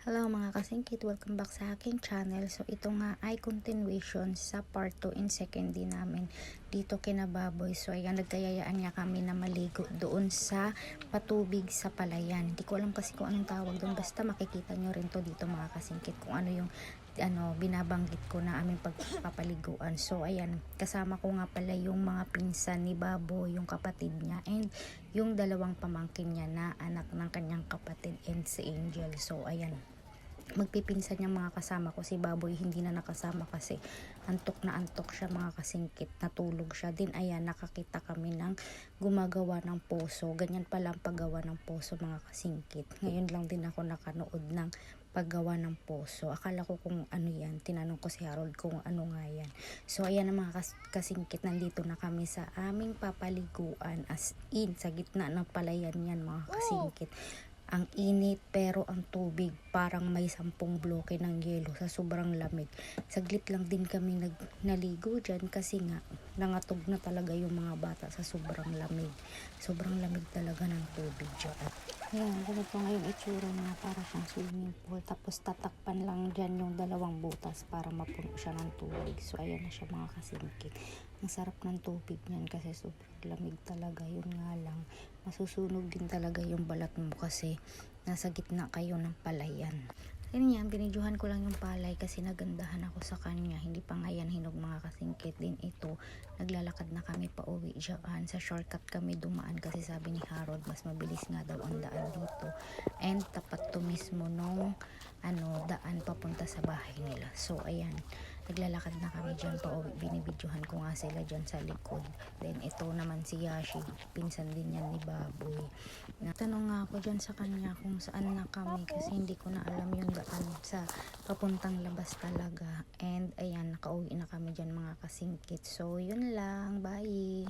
Hello mga kasingkit, welcome back sa aking channel. So ito nga ay continuation sa part 2 in second day namin dito kina Baboy. So ayan, nagkayayaan niya kami na maligo doon sa patubig sa palayan. Hindi ko alam kasi kung anong tawag doon, basta makikita nyo rin to dito mga kasingkit kung ano yung binabanggit ko na aming pagpapaliguan. So ayan, kasama ko nga pala yung mga pinsan ni Baboy, yung kapatid niya, and yung dalawang pamangkin niya na anak ng kanyang kapatid and si Angel. So ayan, magpipinsan yung mga kasama ko. Si Baboy hindi na nakasama kasi antok na antok siya mga kasingkit, natulog siya din. Ayan, nakakita kami ng gumagawa ng poso. Ganyan pala ang paggawa ng poso mga kasingkit. Ngayon lang din ako nakanood ng paggawa ng poso. Akala ko kung ano yan, tinanong ko si Harold kung ano nga yan. So ayan ang mga kasingkit, nandito na kami sa aming papaliguan, as in sa gitna ng palayan yan mga kasingkit. Ang init pero ang tubig parang may 10 bloke ng yelo sa sobrang lamig. Saglit lang din kami naligo dyan kasi nga nangatog na talaga yung mga bata sa sobrang lamig. Sobrang lamig talaga ng tubig dyan. Ayan, ganito nga yung itsura niya, para siyang swimming pool. Tapos tatakpan lang dyan yung dalawang butas para mapuno siya ng tubig. So ayan na siya mga kasingkit. Ang sarap ng tubig niyan kasi sobrang lamig talaga. Yun nga lang, masusunog din talaga yung balat mo kasi nasa gitna kayo ng palayan. Yun yan, binidyohan ko lang yung palay kasi nagandahan ako sa kanya. Hindi pa nga yan hinog mga kasingkit. Din ito, naglalakad na kami pa uwi dyan. Sa shortcut kami dumaan kasi sabi ni Harold mas mabilis nga daw ang daan dito. And tapat to mismo nung daan papunta sa bahay nila. So ayan, naglalakad na kami dyan pa uwi. Binibidyohan ko nga sila dyan sa likod. Then ito naman si Yashi, pinsan din yan ni Baboy. Tanong nga ako dyan sa kanya kung saan na kami kasi hindi ko na alam yung daan sa papuntang labas talaga. And ayan, nakauwi na kami dyan mga kasingkit. So yun lang, bye!